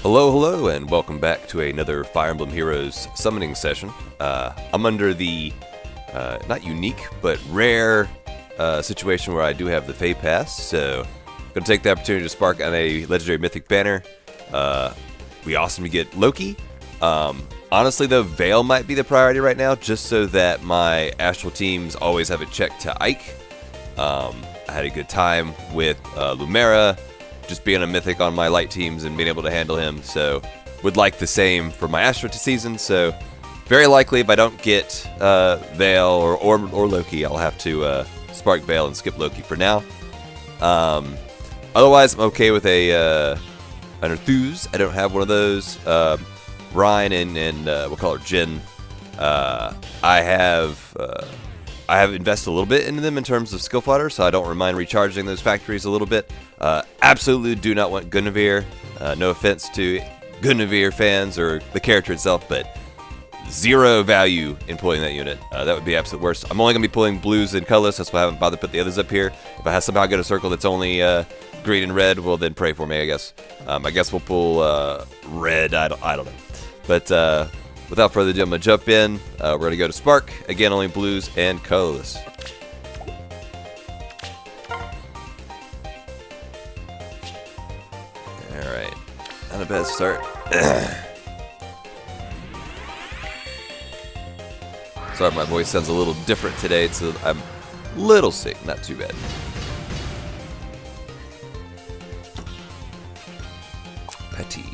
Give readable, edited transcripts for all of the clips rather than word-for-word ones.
Hello, hello, and welcome back to another Fire Emblem Heroes summoning session. I'm under the, not unique, but rare situation where I do have the Fey Pass, so I'm going to take the opportunity to spark on a legendary Mythic banner. Be awesome to get Loki. Honestly, though, Veil might be the priority right now, just so that my Astral teams always have it checked to Ike. I had a good time with Lumera, just being a Mythic on my light teams and being able to handle him, so would like the same for my Astra season. So very likely if I don't get Veil or Loki, I'll have to spark Veil and skip Loki for now. Otherwise, I'm okay with an Enthuse. I don't have one of those. Ryan and we'll call her Jin. I have invested a little bit into them in terms of skill fodder, so I don't mind recharging those factories a little bit. Absolutely do not want Guinevere. No offense to Guinevere fans or the character itself, but zero value in pulling that unit. That would be absolute worst. I'm only going to be pulling blues and colorless, that's why I haven't bothered to put the others up here. If I somehow get a circle that's only green and red, well then pray for me, I guess. I guess we'll pull red, I don't know. But without further ado, I'm going to jump in. We're going to go to Spark. Again, only blues and colorless. Alright. Not a bad start. Sorry, my voice sounds a little different today. I'm a little sick. Not too bad. Petty.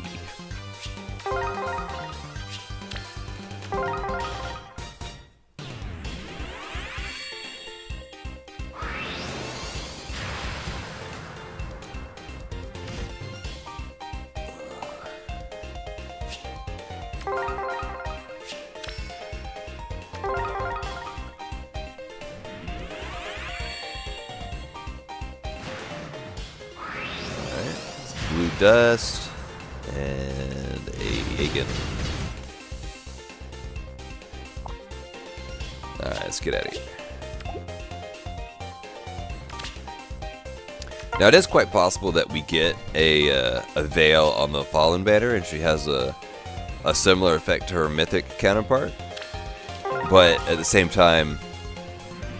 Blue dust and a Aegon. Alright, let's get out of here. Now it is quite possible that we get a Veil on the Fallen banner, and she has a similar effect to her Mythic counterpart. But at the same time,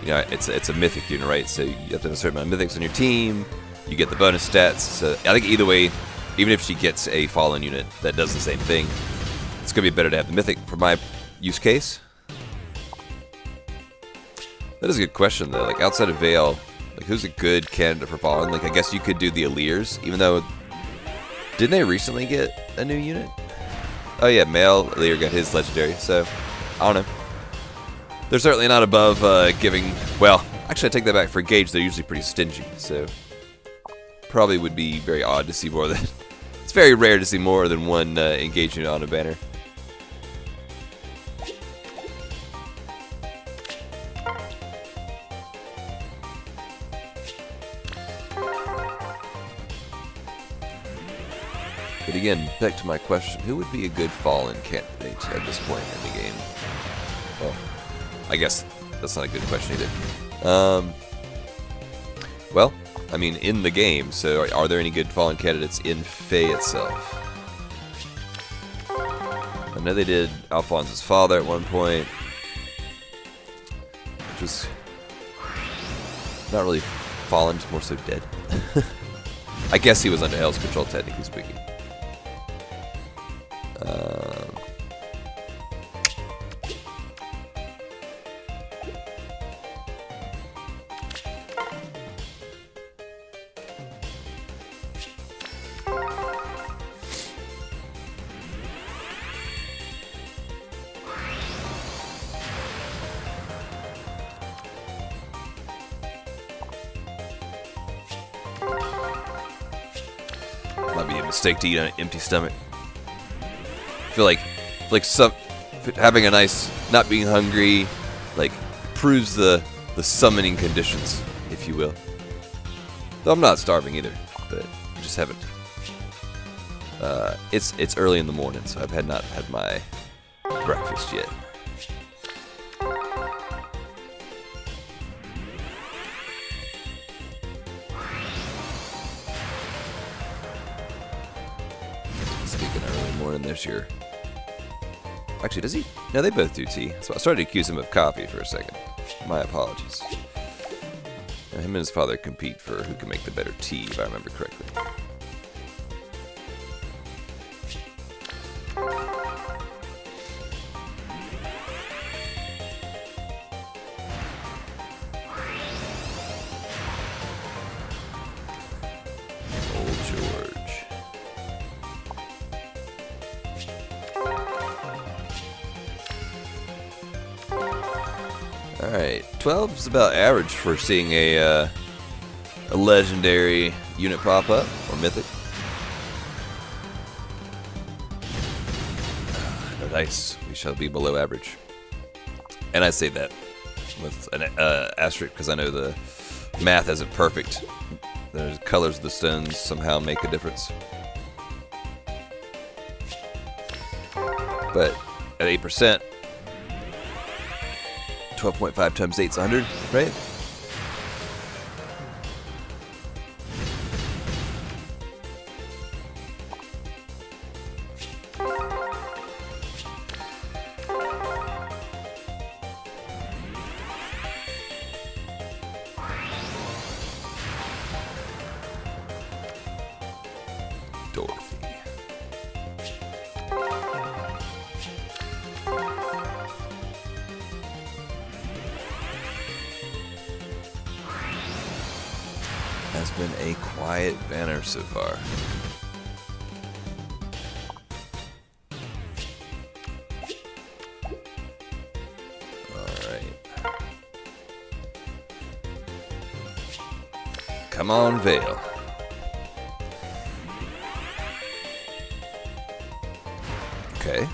you know, it's a Mythic unit, right? So you have to have a certain amount of Mythics on your team. You get the bonus stats. So I think either way, even if she gets a Fallen unit that does the same thing, it's going to be better to have the Mythic for my use case. That is a good question, though. Like, outside of Veil, like, who's a good candidate for Fallen? Like, I guess you could do the Alliers, even though... Didn't they recently get a new unit? Oh, yeah, male Allier got his legendary, so... I don't know. They're certainly not above giving... Well, actually, I take that back. For Gauge, they're usually pretty stingy, so... Probably would be very odd to see more than... It's very rare to see more than one engaged unit on a banner. But again, back to my question, who would be a good Fallen candidate at this point in the game? Well, I guess that's not a good question either. Well, I mean, in the game, so are there any good Fallen candidates in Fey itself? I know they did Alphonse's father at one point, which was not really Fallen, just more so dead. I guess he was under Hell's control, technically speaking. Might be a mistake to eat on an empty stomach. I feel like having a nice, not being hungry, like, proves the summoning conditions, if you will. Though I'm not starving either, but I just haven't. It's early in the morning, so I've not had my breakfast yet. speaking early morning this year. Actually, does he? No, they both do tea. So I started to accuse him of coffee for a second. My apologies. Him and his father compete for who can make the better tea, if I remember correctly. Old George. Alright, 12 is about average for seeing a legendary unit pop up, or mythic. No dice, we shall be below average. And I say that with an asterisk because I know the math isn't perfect. The colors of the stones somehow make a difference. But at 8%, 12.5 times 8 is 100, right? Dorothy. Has been a quiet banner so far. Alright. Come on, Vale. Okay.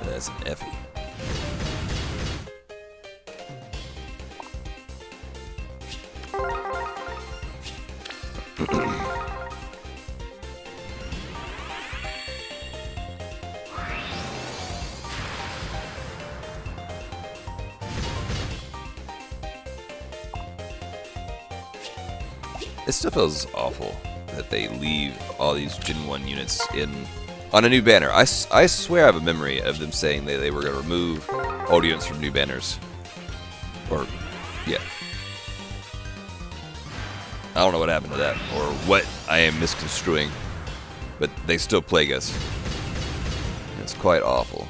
That's an Effie. It still feels awful that they leave all these Gen 1 units on a new banner. I swear I have a memory of them saying that they were going to remove old units from new banners. Or, yeah. I don't know what happened to that, or what I am misconstruing, but they still plague us. It's quite awful.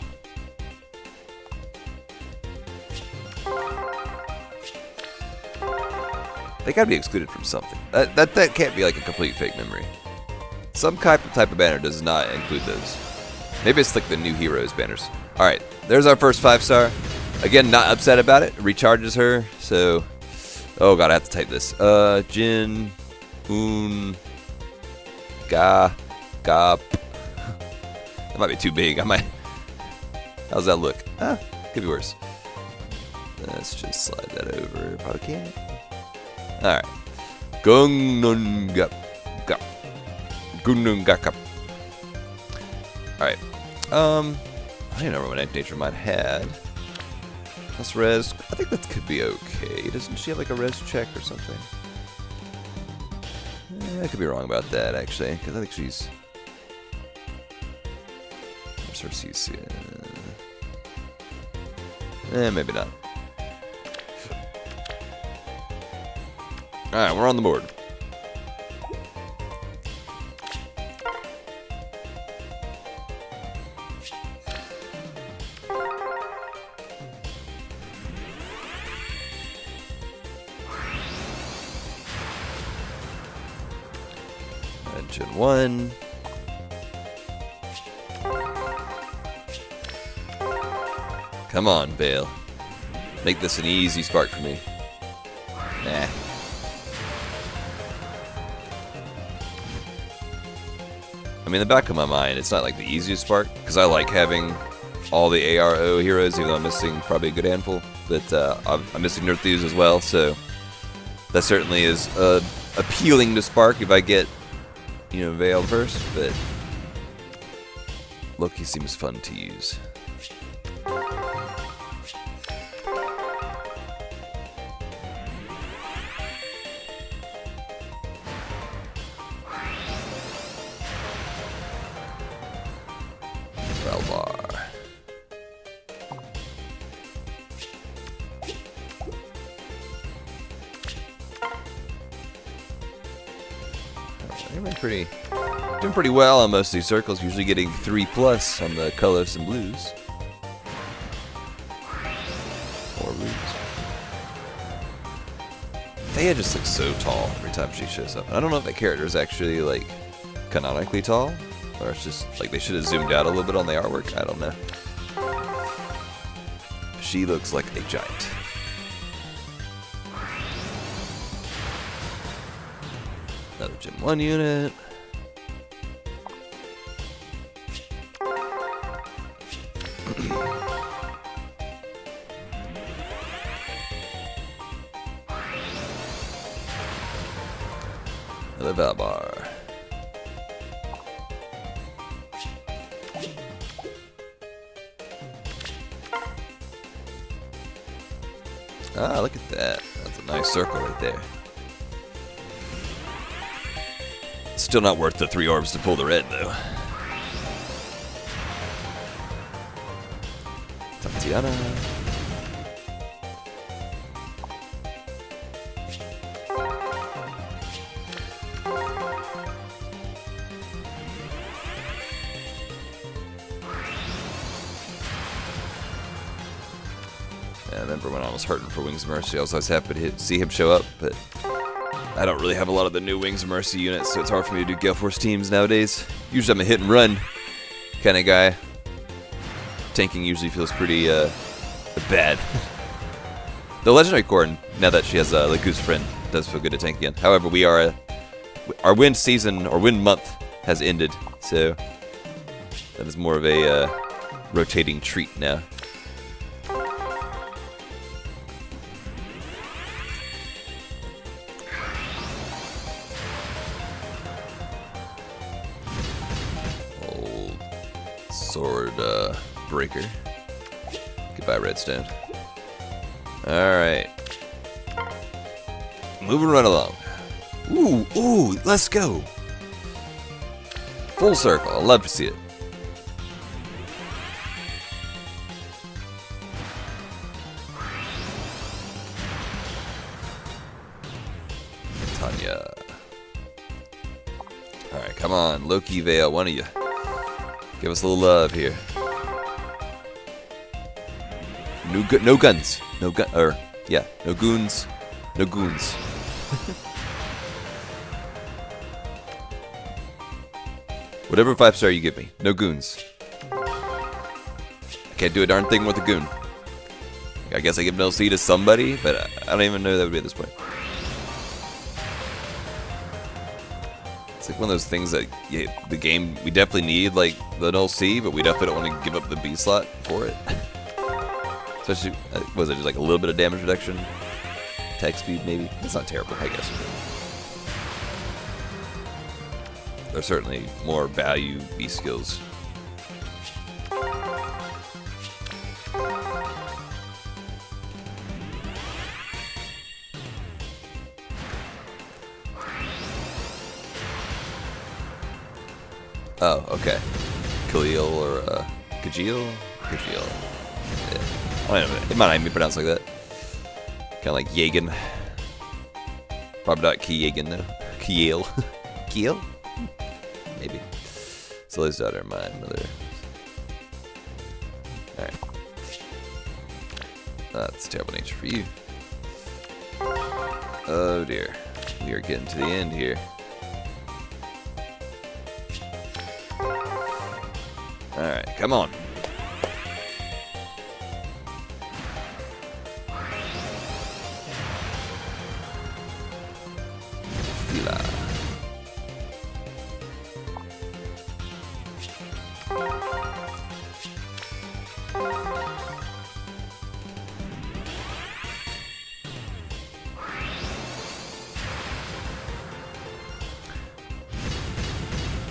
They gotta be excluded from something. That can't be like a complete fake memory. Some type of banner does not include those. Maybe it's like the new heroes banners. Alright, there's our first 5-star. Again, not upset about it. Recharges her, so... Oh god, I have to type this. Jin... Un... Ga... Gap... That might be too big. I might... How's that look? Could be worse. Let's just slide that over if I can. Alright. Gungnungap. Gungnungakap. Alright. I don't remember what Nature Mind had. Plus res. I think that could be okay. Doesn't she have like a res check or something? I could be wrong about that actually, because I think she's. Where's her CC? Maybe not. Alright, we're on the board. Gen 1. Come on, Vale. Make this an easy spark for me. Nah. I mean, in the back of my mind, it's not like the easiest spark, because I like having all the ARO heroes, even though I'm missing probably a good handful. But I'm missing Nerthus as well, so that certainly is appealing to spark if I get, you know, Veil first. But Loki seems fun to use. Valvar. Doing pretty well on most of these circles. Usually getting 3+ on the colors and blues. Or blues. Thea just looks so tall every time she shows up. I don't know if that character is actually like canonically tall, or it's just like they should have zoomed out a little bit on the artwork. I don't know. She looks like a giant. Another Gen 1 unit. Another Valvar. Ah, look at that. That's a nice circle right there. Still not worth the 3 orbs to pull the red, though. Tatiana. I remember when I was hurting for Wings of Mercy, I was always happy to see him show up, but I don't really have a lot of the new Wings of Mercy units, so it's hard for me to do Gale Force teams nowadays. Usually I'm a hit and run kind of guy. Tanking usually feels pretty bad. The Legendary Corn, now that she has Lagu's friend, does feel good to tank again. However, we are our win season or win month has ended, so that is more of a rotating treat now. Sword breaker. Goodbye, Redstone. Alright. Moving right along. Ooh, let's go. Full circle. I'd love to see it. Tanya. Alright, come on. Loki, Vale, one of you. Give us a little love here. No guns. No goons. No goons. Whatever 5-star you give me. No goons. I can't do a darn thing with a goon. I guess I give an LC to somebody, but I don't even know who that would be at this point. It's like one of those things that the game, we definitely need like the null C, but we definitely don't want to give up the B slot for it. Especially, was it just like a little bit of damage reduction? Attack speed maybe? It's not terrible, I guess. There's certainly more value B skills. Oh, okay. Khalil or Kajil? Kajil. Yeah. I don't know. It might not even be pronounced like that. Kind of like Yagan. Probably not Kiyagan though. Kiel. Kiel? Maybe. Sully's daughter, my mother. Alright. That's terrible nature for you. Oh dear. We are getting to the end here. Alright, come on. Fila.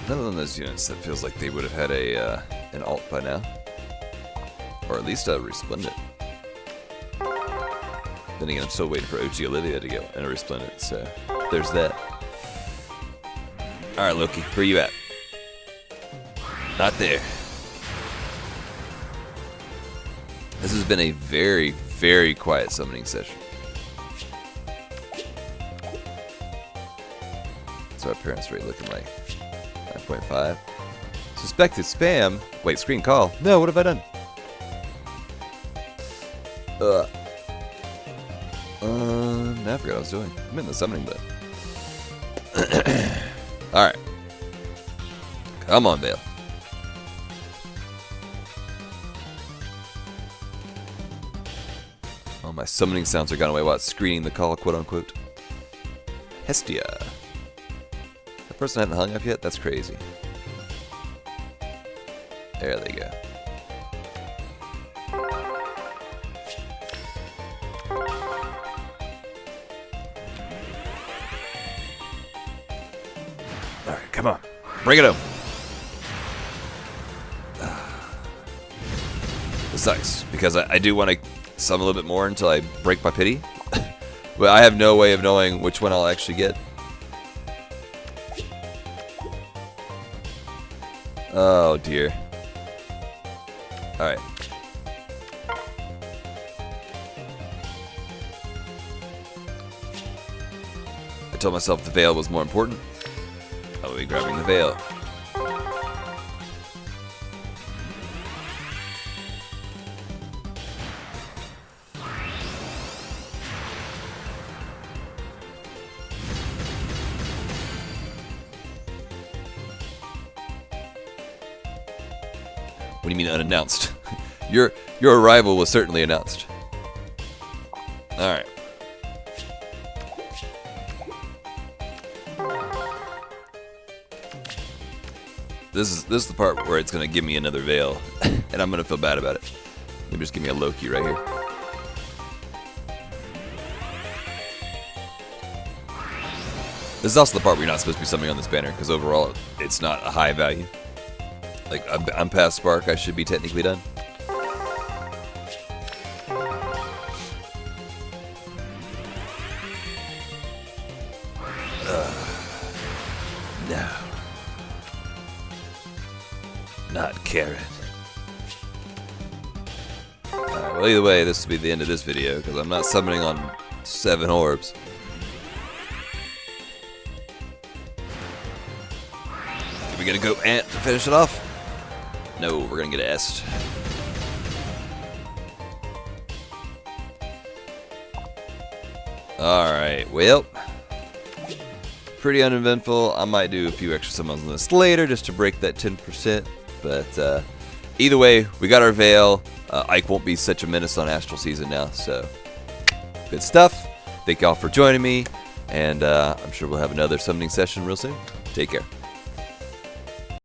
Another one of those units that feels like they would have had a an alt by now, or at least a resplendent. Then again, I'm still waiting for OG Olivia to get a resplendent, so there's that. All right, Loki, where you at? Not there. This has been a very, very quiet summoning session. So our appearance rate looking like 9.5. Suspected spam. Wait, screen call. No, what have I done? Now I forgot what I was doing. I'm in the summoning button. Alright. Come on, Vale. Oh, my summoning sounds are gone away while it's screening the call, quote unquote. Hestia. That person hasn't hung up yet? That's crazy. There they go. Alright, come on. Bring it home. This sucks, because I do want to summon a little bit more until I break my pity. But I have no way of knowing which one I'll actually get. Oh dear. Alright. I told myself the veil was more important. I will be grabbing the veil. What do you mean unannounced? Your arrival was certainly announced. Alright. This is the part where it's gonna give me another veil, and I'm gonna feel bad about it. Maybe just give me a Loki right here. This is also the part where you're not supposed to be summoning on this banner, because overall it's not a high value. Like, I'm past Spark, I should be technically done. No. Not carrot. Well, either way, this will be the end of this video, because I'm not summoning on 7 orbs. Are we gonna go Ant to finish it off? No, we're gonna get Est. Alright, well. Pretty uneventful. I might do a few extra summons on this later just to break that 10%. But either way, we got our Veil. Ike won't be such a menace on Astral Season now, so good stuff. Thank y'all for joining me, and I'm sure we'll have another summoning session real soon. Take care.